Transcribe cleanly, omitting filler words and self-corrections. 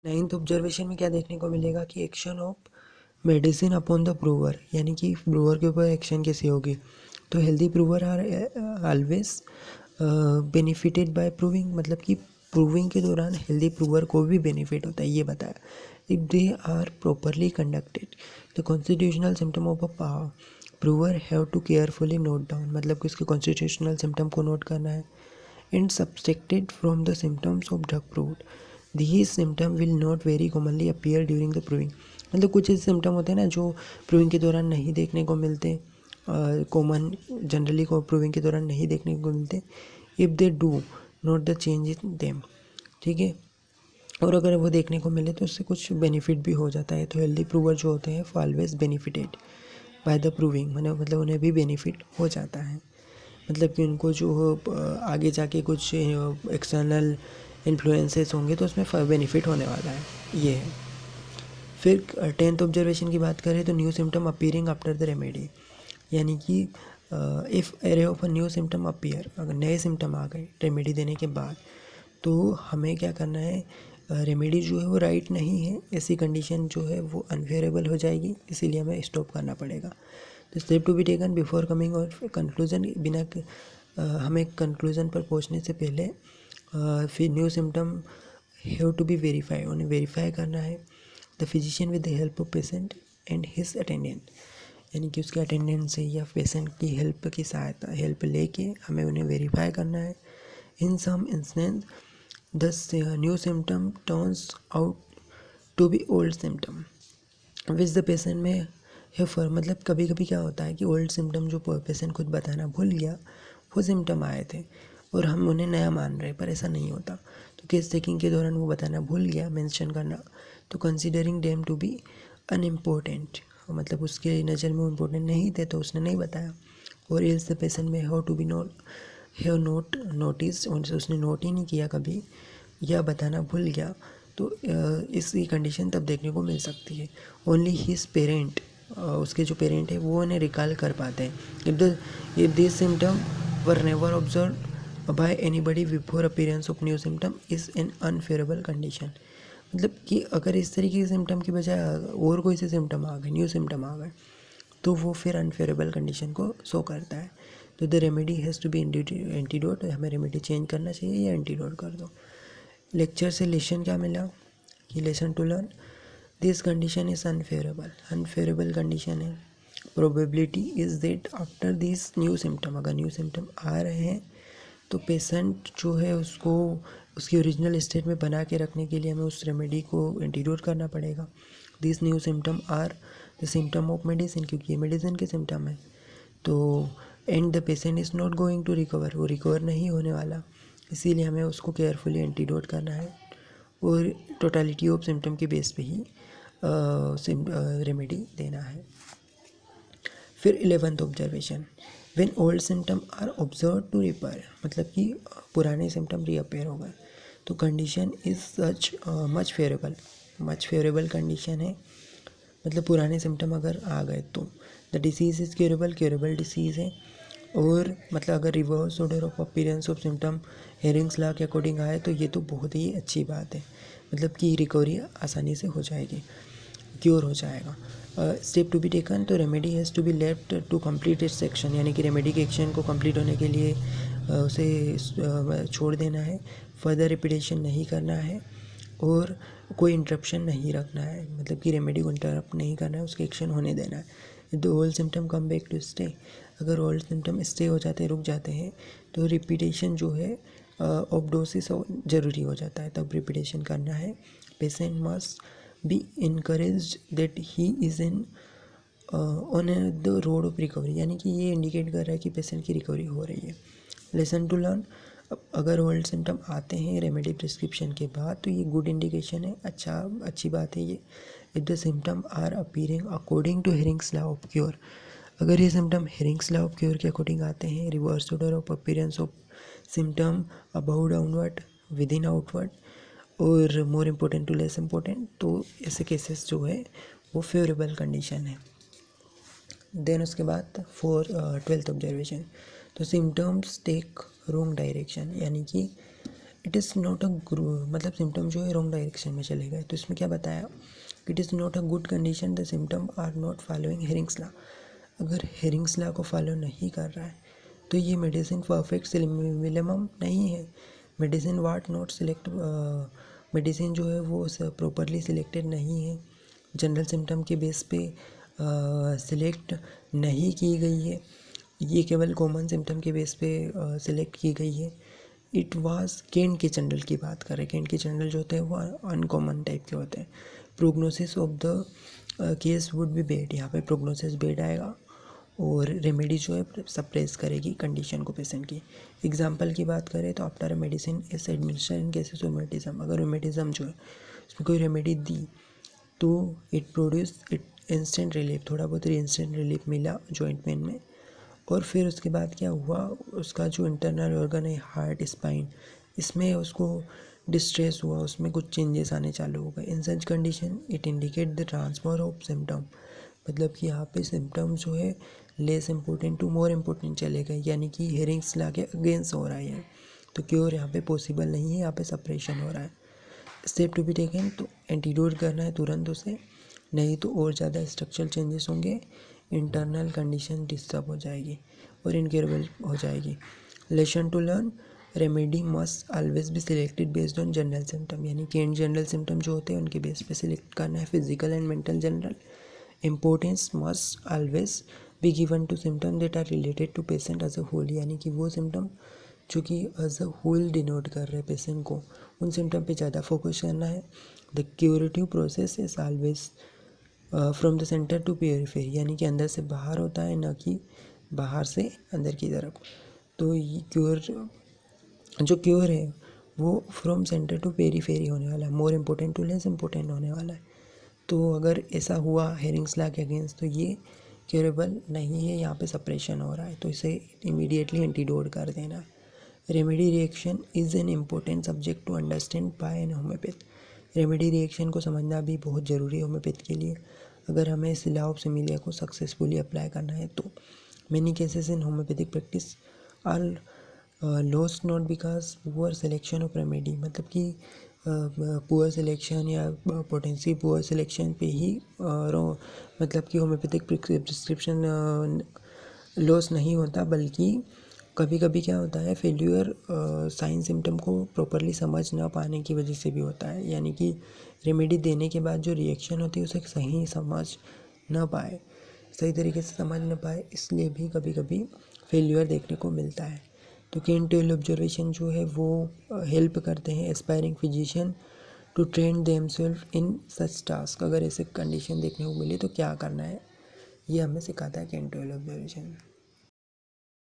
Ninth observation में क्या देखने को मिलेगा कि action of medicine upon the prover, यानी कि प्रूवर के ऊपर एक्शन कैसी होगी। तो healthy prover are always benefited by proving, मतलब कि प्रूविंग के दौरान हेल्दी प्रूवर को भी बेनिफिट होता है, ये बताया। If they are properly conducted the constitutional symptom of a prover have to carefully note down, मतलब कि उसके कॉन्स्टिट्यूशनल सिम्टम को नोट करना है। And subtracted from the symptoms of drug proved, these symptom will not very commonly appear during the proving, मतलब कुछ ऐसे symptom होते हैं ना जो प्रूविंग के दौरान नहीं देखने को मिलते, कॉमन जनरली को प्रूविंग के दौरान नहीं देखने को मिलते। If they do not the change in them, ठीक है, और अगर वो देखने को मिले तो उससे कुछ बेनिफिट भी हो जाता है। तो हेल्दी प्रूवर जो होते हैं always benefited by the proving, मतलब उन्हें भी बेनिफिट हो जाता है, मतलब कि उनको जो आगे जाके कुछ एक्सटर्नल इन्फ्लुएंसेस होंगे तो उसमें बेनिफिट होने वाला है, ये है। फिर टेंथ ऑब्जर्वेशन की बात करें तो new symptom appearing after the remedy, यानी कि if array of a new symptom appear, अगर नए सिम्टम आ गए रेमेडी देने के बाद, तो हमें क्या करना है, रेमेडी जो है वो राइट नहीं है, ऐसी कंडीशन जो है वो अनफेयरेबल हो जाएगी, इसीलिए हमें स्टॉप करना पड़ेगा। तो step to be taken before coming और कंक्लूजन, हमें कंक्लूजन पर पहुंचने से पहले फिर new symptom have to be verify, उन्हें वेरीफाई करना है। The physician with the help of patient and his attendant, यानी कि उसके अटेंडेंट से या पेशेंट की हेल्प लेके हमें उन्हें वेरीफाई करना है। In some instance the new symptom turns out to be old symptom which the patient में है फॉर, मतलब कभी कभी क्या होता है कि ओल्ड सिम्टम जो पेशेंट खुद बताना भूल गया वो सिम्टम आए थे और हम उन्हें नया मान रहे, पर ऐसा नहीं होता। तो केस टेकिंग के दौरान वो बताना भूल गया मेंशन करना, तो considering them to be unimportant, मतलब उसके नज़र में वो इम्पोर्टेंट नहीं थे तो उसने नहीं बताया। और else the patient may have to be note notice, उसने नोट ही नहीं किया कभी या बताना भूल गया, तो इसकी कंडीशन तब देखने को मिल सकती है। ओनली हिज पेरेंट, उसके जो पेरेंट है वो उन्हें रिकॉल कर पाते हैं। If this symptom were never observe by anybody before appearance of new symptom is an unfavourable condition, मतलब कि अगर इस तरीके के सिम्टम की बजाय और कोई से सिम्टम आ गए, न्यू सिम्टम आ गए, तो वो फिर अनफेयरेबल कंडीशन को शो करता है। तो the remedy has to be antidote, हमें रेमेडी चेंज करना चाहिए या एंटीडोट कर दो। लेक्चर से लेसन क्या मिला कि lesson to learn this condition is unfavourable condition है। Probability is that after this new symptom, अगर न्यू सिम्टम आ रहे हैं तो पेशेंट जो है उसको उसकी ओरिजिनल स्टेट में बना के रखने के लिए हमें उस रेमेडी को एंटीडोट करना पड़ेगा। This new symptom are the symptom of medicine, क्योंकि ये मेडिसिन के सिम्टम है। तो and the patient is not going to recover, वो रिकवर नहीं होने वाला, इसीलिए हमें उसको केयरफुली एंटीडोट करना है और टोटलिटी ऑफ सिम्टम के बेस पे ही रेमेडी देना है। फिर 11th observation, when old symptom are observe to repair, मतलब कि पुराने सिम्टम रीअपेयर हो गए, तो condition is such much favourable condition है, मतलब पुराने सिम्टम अगर आ गए तो the disease is curable disease है। और मतलब अगर reverse order of appearance of symptom Hering's law के अकॉर्डिंग आए तो ये तो बहुत ही अच्छी बात है, मतलब कि रिकवरी आसानी से हो जाएगी, क्योर हो जाएगा। स्टेप टू बी टेकन, तो remedy has to be left to complete its action, यानी कि रेमेडी के एक्शन को कंप्लीट होने के लिए उसे छोड़ देना है, फर्दर रिपीटेशन नहीं करना है और कोई इंटरप्शन नहीं रखना है, मतलब कि रेमेडी को इंटरप्ट नहीं करना है, उसके एक्शन होने देना है। The old symptom come back to stay, अगर ओल्ड सिम्टम स्टे हो जाते हैं, रुक जाते हैं, तो रिपीटेशन जो है ऑफ डोसिस ज़रूरी हो जाता है, तब रिपीटेशन करना है। Patient must be encouraged that he is in on the road of recovery, यानी कि ये इंडिकेट कर रहा है कि पेशेंट की रिकवरी हो रही है। लेसन टू लर्न, अगर ओल्ड सिम्टम आते हैं रेमेडी प्रिस्क्रिप्शन के बाद तो ये गुड इंडिकेशन है, अच्छी बात है ये। If the symptom are appearing according to Hering's law of cure, अगर ये symptom Hering's law of cure के अकॉर्डिंग आते हैं, reverse order of appearance of symptom above downward within outward और more important to less important, तो ऐसे cases जो है वो फेवरेबल कंडीशन है। देन उसके बाद 12th ऑब्जर्वेशन, तो सिम्टम्स टेक रॉन्ग डायरेक्शन, यानी कि इट इज़ नॉट अ मतलब सिम्टम जो है रॉन्ग डायरेक्शन में चले गए। तो इसमें क्या बताया, it is not a good condition, the symptom are not following Hering's law. अगर हेरिंग्स लॉ को फॉलो नहीं कर रहा है तो ये मेडिसिन परफेक्ट मिनिमम नहीं है। Medicine watt not select, medicine जो है वो प्रॉपरली सिलेक्टेड नहीं है, जनरल सिम्टम के बेस पे सिलेक्ट नहीं की गई है, ये केवल कॉमन सिम्टम के बेस पे सिलेक्ट की गई है। इट वाज केंट के जनरल की बात करें, केंट के जनरल जो होते हैं वो अनकॉमन टाइप के होते हैं। Prognosis of the case would be bed, यहाँ पे प्रोग्नोसिस बेड आएगा और रेमेडी जो है सप्रेस करेगी कंडीशन को पेशेंट की। एग्जांपल की बात करें तो after a medicine is administer in cases of rheumatism, अगर रोमेटिज्म जो है उसमें कोई रेमेडी दी तो it produce it instant relief, थोड़ा बहुत इंस्टेंट रिलीफ मिला जॉइंट पेन में। और फिर उसके बाद क्या हुआ, उसका जो इंटरनल ऑर्गन है हार्ट स्पाइन, इसमें उसको डिस्ट्रेस हुआ, उसमें कुछ चेंजेस आने चालू हो गए। In such condition it indicate the transfer of symptom, मतलब कि यहाँ पे सिम्टम जो है less important to more important चले गए, यानी कि हेरिंग्स लॉ के अगेंस्ट हो रहा है। तो क्योर यहाँ पे पॉसिबल नहीं है, यहाँ पे सप्रेशन हो रहा है। स्टेप टू बी टेकन, तो एंटीडोट करना है तुरंत उसे, नहीं तो और ज़्यादा स्ट्रक्चरल चेंजेस होंगे, इंटरनल कंडीशन डिस्टर्ब हो जाएगी और इनक्योरेबल हो जाएगी। Lesson to learn, remedy must always be selected based on general symptom, यानी कि जनरल सिम्टम जो होते हैं उनके बेस पे सिलेक्ट करना है, physical and mental general. Importance must always be given to symptom that are related to patient as a whole, यानी कि वो सिम्टम जो कि एज अ होल डिनोट कर रहे हैं पेशेंट को, उन सिम्टम पे ज़्यादा फोकस करना है। The curative process is always from the centre to periphery, यानी कि अंदर से बाहर होता है, ना कि बाहर से अंदर की तरफ। तो ये क्योर है वो फ्रॉम सेंटर टू पेरीफेरी होने वाला है, more important to less important होने वाला है। तो अगर ऐसा हुआ हेरिंग्स लॉ के अगेंस्ट तो ये क्योरेबल नहीं है, यहाँ पे सप्रेशन हो रहा है, तो इसे इमीडिएटली एंटीडोट कर देना है। Remedy reaction is an important subject to understand by an homeopath, remedy reaction को समझना भी बहुत ज़रूरी है होम्योपैथ के लिए, अगर हमें इस लॉ ऑफ सिमिलिया को सक्सेसफुली अप्लाई करना है तो। Many cases in homeopathic practice are lost not because poor selection of remedy, मतलब कि पुअर सिलेक्शन या पोटेंसी पुअर सिलेक्शन पे ही मतलब कि होम्योपैथिक प्रिस्क्रिप्शन लॉस नहीं होता, बल्कि कभी कभी क्या होता है फेल्यूर साइन सिम्टम को प्रॉपरली समझ ना पाने की वजह से भी होता है, यानी कि रेमेडी देने के बाद जो रिएक्शन होती है उसे सही समझ ना पाए, सही तरीके से समझ ना पाए, इसलिए भी कभी कभी फेल्यूर देखने को मिलता है। तो केन टेल ऑब्जर्वेशन जो है वो हेल्प करते हैं aspiring physician to train themselves in such task, अगर ऐसे कंडीशन देखने को मिले तो क्या करना है ये हमें सिखाता है केन टेल ऑब्जर्वेशन।